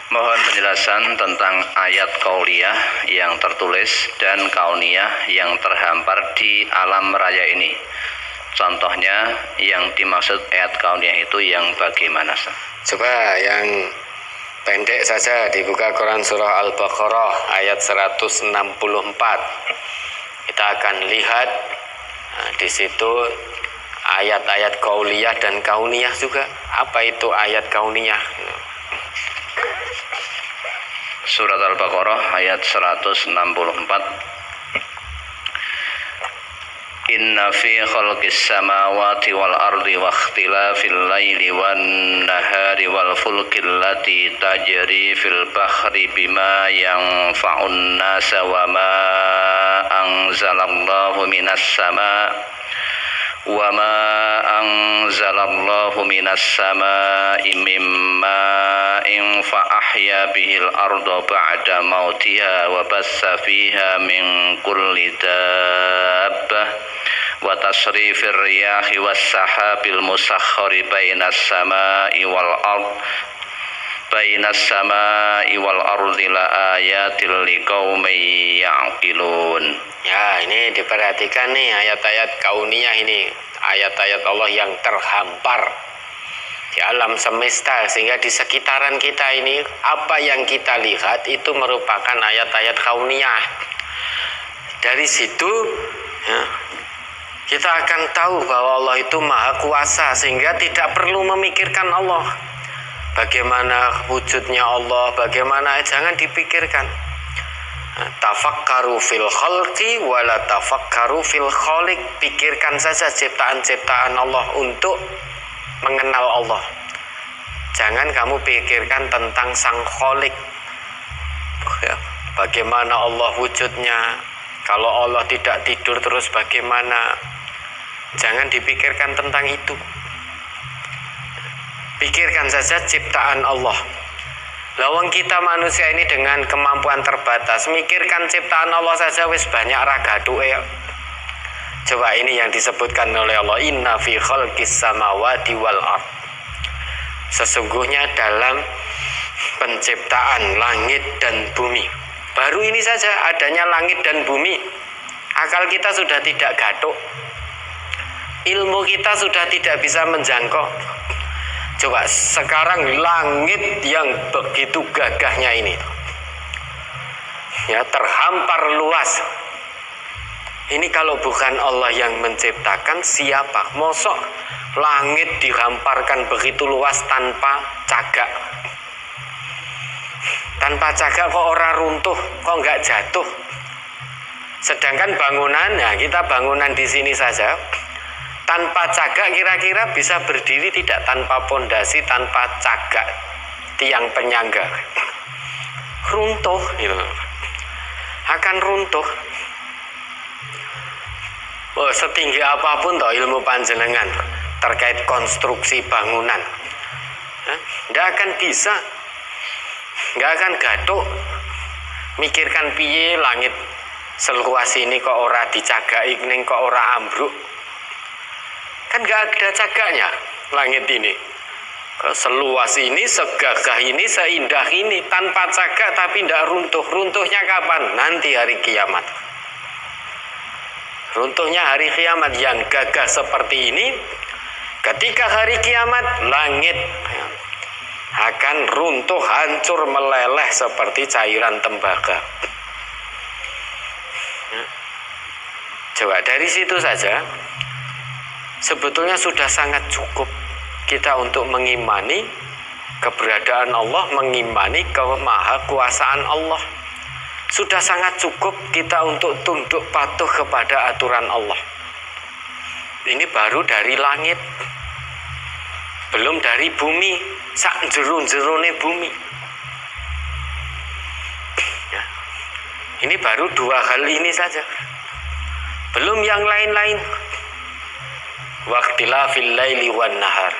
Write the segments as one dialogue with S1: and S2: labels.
S1: Mohon penjelasan tentang ayat kauliyah yang tertulis dan kauniyah yang terhampar di alam raya ini. Contohnya yang dimaksud ayat kauniyah itu yang bagaimana?
S2: Coba yang pendek saja, dibuka Quran surah Al-Baqarah ayat 164. Kita akan lihat di situ ayat-ayat kauliyah dan kauniyah juga. Apa itu ayat kauniyah?
S1: Surat Al-Baqarah ayat 164. Inna fi khalqis samawati wal ardi wa ikhtilafil laili wan nahari wal fulkil lati tajri fil bahri bima yanfa'un nasa wa ma anzalallahu minas sama'i mimma in fa ahya bihil arda ba'da mautiha wa bassa fiha min kulli dabbah wa tasrifir riyahi was sahabil musakhkhari bainas sama'i wal ardi la ayatil liqaumin ya'qilun.
S2: Ya, ini diperhatikan nih ayat-ayat kauniyah ini, ayat-ayat Allah yang terhampar di alam semesta, sehingga di sekitaran kita ini apa yang kita lihat itu merupakan ayat-ayat kauniyah. Dari situ ya, kita akan tahu bahwa Allah itu maha kuasa, sehingga tidak perlu memikirkan Allah. Bagaimana wujudnya Allah, bagaimana, jangan dipikirkan. Tafakkaru fil khalqi wala tafakkaru fil khaliq. Pikirkan saja ciptaan-ciptaan Allah untuk mengenal Allah. Jangan kamu pikirkan tentang sang khaliq. Bagaimana Allah wujudnya, kalau Allah tidak tidur terus bagaimana. Jangan dipikirkan tentang itu. Pikirkan saja ciptaan Allah. Lawang kita manusia ini dengan kemampuan terbatas, mikirkan ciptaan Allah saja wis banyak ragaduke. Coba ini yang disebutkan oleh Allah, inna fi khalqis samawati wal ard. Sesungguhnya dalam penciptaan langit dan bumi. Baru ini saja adanya langit dan bumi, akal kita sudah tidak gatuk. Ilmu kita sudah tidak bisa menjangkau. Coba sekarang langit yang begitu gagahnya ini, ya, terhampar luas. Ini kalau bukan Allah yang menciptakan, siapa? Mosok langit dihamparkan begitu luas tanpa cagak. Tanpa cagak kok ora runtuh, kok nggak jatuh. Sedangkan bangunan, ya kita bangunan di sini saja, tanpa cagak kira-kira bisa berdiri tidak? Tanpa pondasi, tanpa cagak tiang penyangga, runtuh gitu. Akan runtuh. Oh, setinggi apapun toh ilmu panjenengan terkait konstruksi bangunan, tidak akan bisa, nggak akan gatuk. Mikirkan piye langit seluas ini kok ora dicagai, ning kok ora ambruk. Kan gak ada cagaknya langit ini. Seluas ini, segagah ini, seindah ini, tanpa cagak tapi tidak runtuh. Runtuhnya kapan? Nanti hari kiamat. Runtuhnya hari kiamat. Yang gagah seperti ini, ketika hari kiamat, langit akan runtuh, hancur, meleleh seperti cairan tembaga. Coba dari situ saja sebetulnya sudah sangat cukup kita untuk mengimani keberadaan Allah, mengimani kemahakuasaan Allah. Sudah sangat cukup kita untuk tunduk patuh kepada aturan Allah. Ini baru dari langit, belum dari bumi, sak jero-jerone bumi. Ya. Ini baru dua hal ini saja, belum yang lain-lain. Waqtilafil laili wan nahar,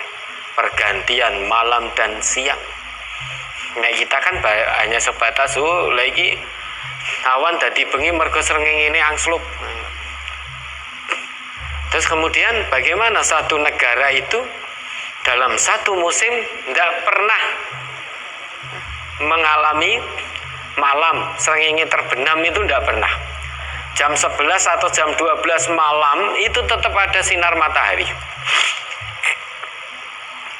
S2: pergantian malam dan siang. Nah, kita kan hanya sebatas lagi awan dadi bengi mergo srengenge ini angslup. Terus kemudian bagaimana satu negara itu dalam satu musim tidak pernah mengalami malam srengenge terbenam itu tidak pernah. Jam 11 atau jam 12 malam itu tetap ada sinar matahari.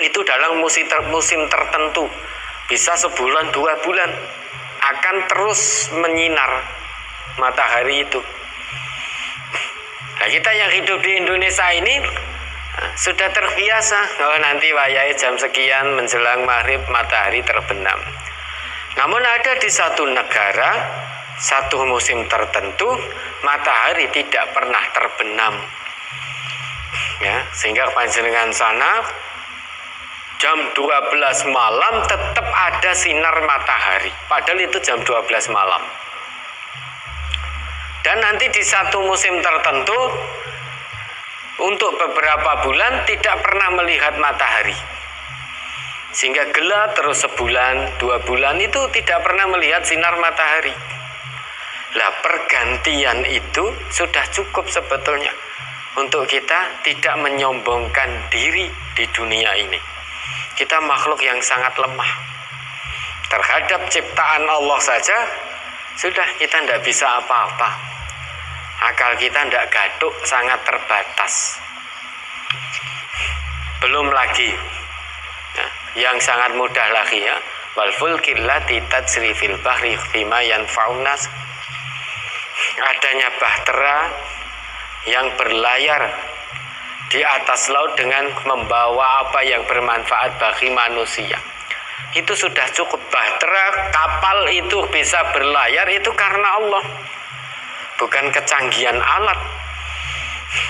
S2: Itu dalam musim tertentu, bisa sebulan 2 bulan akan terus menyinar matahari itu. Nah, kita yang hidup di Indonesia ini sudah terbiasa, nanti wayai jam sekian menjelang maghrib matahari terbenam. Namun ada di satu negara, satu musim tertentu matahari tidak pernah terbenam, ya, sehingga panjenengan sana jam 12 malam tetap ada sinar matahari, padahal itu jam 12 malam. Dan nanti di satu musim tertentu untuk beberapa bulan tidak pernah melihat matahari, sehingga gelap terus sebulan 2 bulan itu tidak pernah melihat sinar matahari. Lah, pergantian itu sudah cukup sebetulnya untuk kita tidak menyombongkan diri di dunia ini. Kita makhluk yang sangat lemah. Terhadap ciptaan Allah saja sudah kita tidak bisa apa-apa. Akal kita tidak gatuk, sangat terbatas. Belum lagi ya, yang sangat mudah lagi ya, wal fulkil lati tajri fil bahri bima yanfa'un nas. Adanya bahtera yang berlayar di atas laut dengan membawa apa yang bermanfaat bagi manusia. Itu sudah cukup. Bahtera kapal itu bisa berlayar itu karena Allah, bukan kecanggihan alat.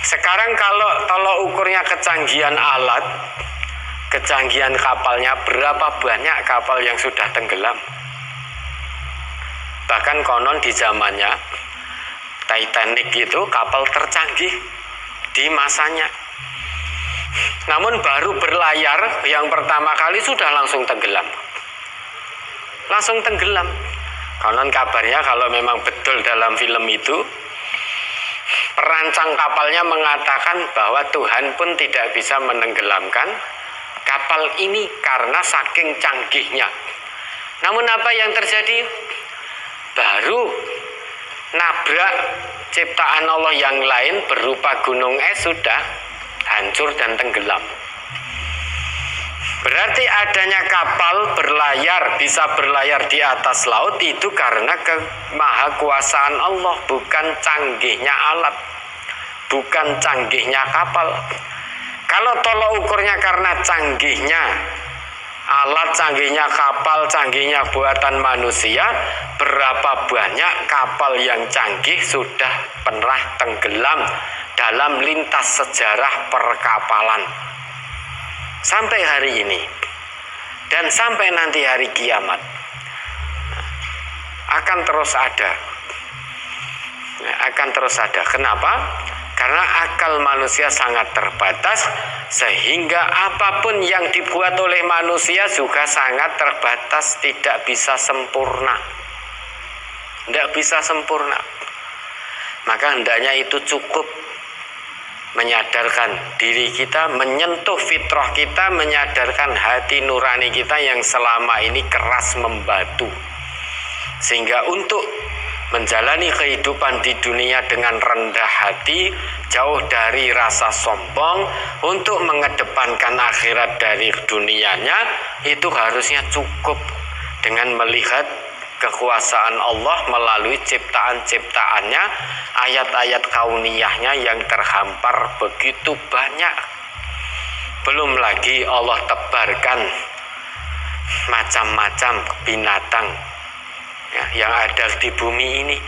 S2: Sekarang kalau tolok ukurnya kecanggihan alat, kecanggihan kapalnya, berapa banyak kapal yang sudah tenggelam. Bahkan konon di zamannya Titanic itu kapal tercanggih di masanya. Namun baru berlayar yang pertama kali sudah langsung tenggelam. Langsung tenggelam. Konon kabarnya kalau memang betul dalam film itu, perancang kapalnya mengatakan bahwa Tuhan pun tidak bisa menenggelamkan kapal ini karena saking canggihnya. Namun apa yang terjadi? Baru nabrak ciptaan Allah yang lain berupa gunung es sudah hancur dan tenggelam. Berarti adanya kapal berlayar, bisa berlayar di atas laut itu karena kemahakuasaan Allah, bukan canggihnya alat, bukan canggihnya kapal. Kalau tolok ukurnya karena canggihnya alat, canggihnya kapal, canggihnya buatan manusia, berapa banyak kapal yang canggih sudah pernah tenggelam dalam lintas sejarah perkapalan sampai hari ini dan sampai nanti hari kiamat akan terus ada. Akan terus ada. Kenapa? Karena akal manusia sangat terbatas, sehingga apapun yang dibuat oleh manusia juga sangat terbatas, tidak bisa sempurna. Tidak bisa sempurna. Maka hendaknya itu cukup menyadarkan diri kita, menyentuh fitrah kita, menyadarkan hati nurani kita yang selama ini keras membatu. Sehingga untuk menjalani kehidupan di dunia dengan rendah hati, jauh dari rasa sombong, untuk mengedepankan akhirat dari dunianya, itu harusnya cukup dengan melihat kekuasaan Allah melalui ciptaan-ciptaannya, ayat-ayat kauniyahnya yang terhampar begitu banyak. Belum lagi Allah tebarkan macam-macam binatang ya, yang ada di bumi ini,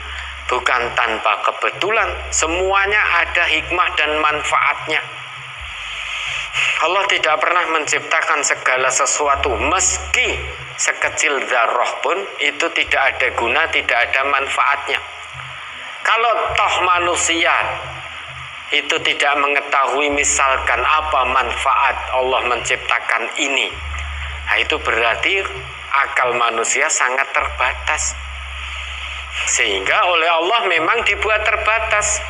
S2: bukan tanpa kebetulan, semuanya ada hikmah dan manfaatnya. Allah tidak pernah menciptakan segala sesuatu, meski sekecil zarrah pun itu tidak ada guna, tidak ada manfaatnya. Kalau toh manusia itu tidak mengetahui misalkan apa manfaat Allah menciptakan ini, nah itu berarti akal manusia sangat terbatas, sehingga oleh Allah memang dibuat terbatas,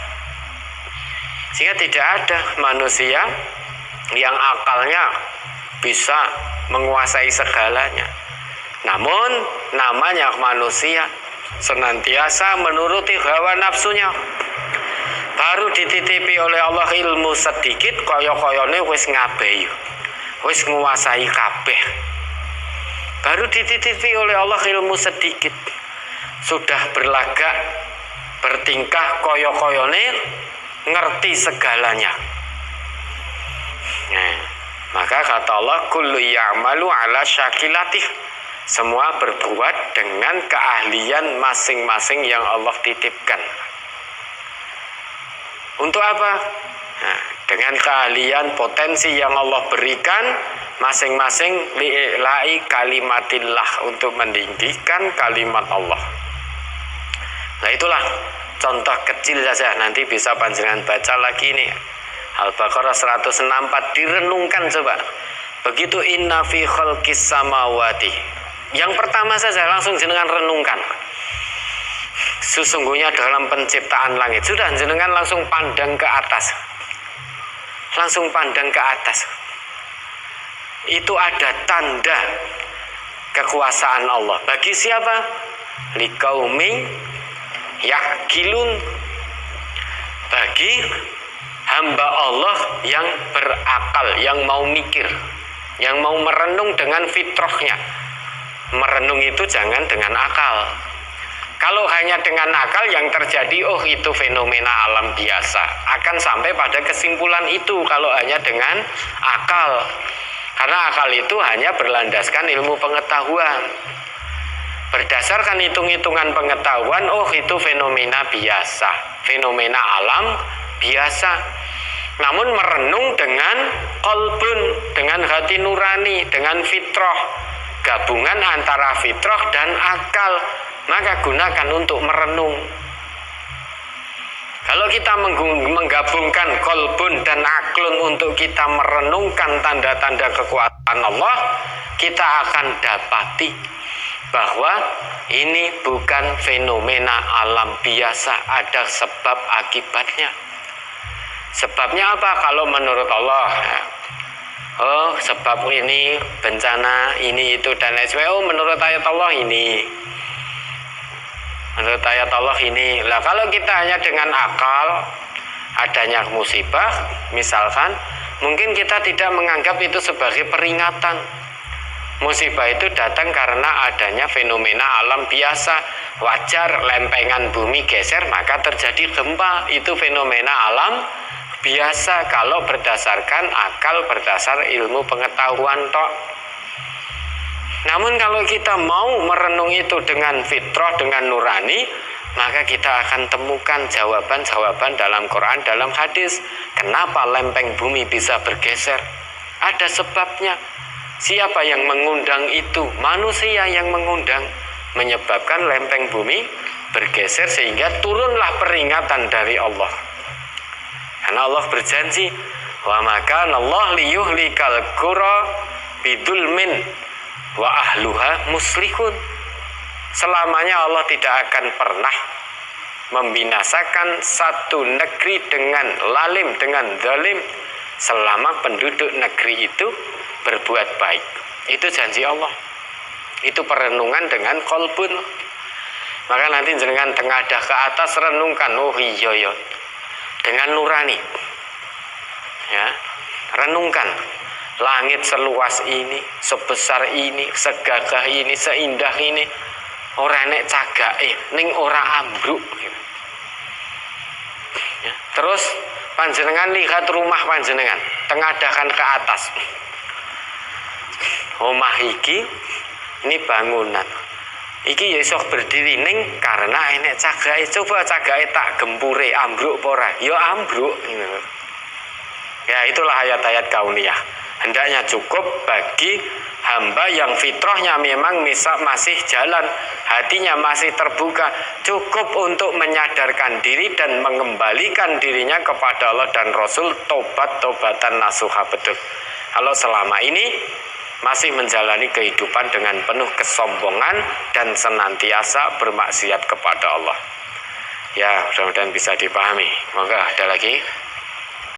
S2: sehingga tidak ada manusia yang akalnya bisa menguasai segalanya. Namun namanya manusia senantiasa menuruti hawa nafsunya. Baru dititipi oleh Allah ilmu sedikit, koyo-koyone wis ngabeyu, wis nguasai kabeh. Baru dititipi oleh Allah ilmu sedikit, sudah berlagak, bertingkah koyo-koyone, ngerti segalanya. Nah, maka kata Allah, kullu ya'malu ala syakilatih. Semua berbuat dengan keahlian masing-masing yang Allah titipkan. Untuk apa? Nah, dengan keahlian potensi yang Allah berikan, masing-masing li'i'la'i kalimatillah, untuk meninggikan kalimat Allah. Nah, itulah contoh kecil saja, nanti bisa panjenengan baca lagi ini. Al-Baqarah 164, direnungkan coba. Begitu inna fi khalqis samawati. Yang pertama saja langsung jenengan renungkan. Sesungguhnya dalam penciptaan langit, sudah jenengan langsung pandang ke atas. Langsung pandang ke atas. Itu ada tanda kekuasaan Allah. Bagi siapa? Liqaumin ya'qilun. Bagi hamba Allah yang berakal, yang mau mikir, yang mau merenung dengan fitrahnya. Merenung itu jangan dengan akal. Kalau hanya dengan akal yang terjadi, oh itu fenomena alam biasa, akan sampai pada kesimpulan itu kalau hanya dengan akal. Karena akal itu hanya berlandaskan ilmu pengetahuan. Berdasarkan hitung-hitungan pengetahuan, oh itu fenomena biasa, fenomena alam biasa. Namun merenung dengan qalbun, dengan hati nurani, dengan fitrah, gabungan antara fitrah dan akal, maka gunakan untuk merenung. Kalau kita menggabungkan qalbun dan aklun untuk kita merenungkan tanda-tanda kekuasaan Allah, kita akan dapati bahwa ini bukan fenomena alam biasa, ada sebab akibatnya. Sebabnya apa? Kalau menurut Allah, oh sebab ini bencana, ini itu dan lain sebagainya. Oh menurut ayat Allah ini, menurut ayat Allah ini. Lah kalau kita hanya dengan akal, adanya musibah misalkan, mungkin kita tidak menganggap itu sebagai peringatan. Musibah itu datang karena adanya fenomena alam biasa. Wajar lempengan bumi geser maka terjadi gempa, itu fenomena alam biasa kalau berdasarkan akal, berdasar ilmu pengetahuan tok. Namun kalau kita mau merenung itu dengan fitrah, dengan nurani, maka kita akan temukan jawaban-jawaban dalam Quran, dalam hadis. Kenapa lempeng bumi bisa bergeser? Ada sebabnya. Siapa yang mengundang itu? Manusia yang mengundang, menyebabkan lempeng bumi bergeser sehingga turunlah peringatan dari Allah. Karena Allah berjanji, wa maka Allah liyuhlikal qura bidulmin wa ahluha muslihun. Selamanya Allah tidak akan pernah membinasakan satu negeri dengan lalim, dengan zalim, selama penduduk negeri itu berbuat baik. Itu janji Allah. Itu perenungan dengan qalbun. Maka nanti jenengan tengadah ke atas renungkan, oh iya ya, dengan nurani, ya, renungkan langit seluas ini, sebesar ini, segagah ini, seindah ini, ora nek cagake ning ora ambruk. Ya. Terus panjenengan lihat rumah panjenengan, tengadahkan ke atas. Omah iki ini bangunan. Iki ya iso berdiri ning karena enek cagake. Coba cagake tak gempure ambruk apa ora? Ya ambruk. Ya itulah ayat-ayat kauniyah. Hendaknya cukup bagi hamba yang fitrahnya memang masih jalan, hatinya masih terbuka, cukup untuk menyadarkan diri dan mengembalikan dirinya kepada Allah dan Rasul, tobat-tobatan nasuha betul. Kalau selama ini masih menjalani kehidupan dengan penuh kesombongan dan senantiasa bermaksiat kepada Allah. Ya, mudah-mudahan bisa dipahami. Monggo ada lagi.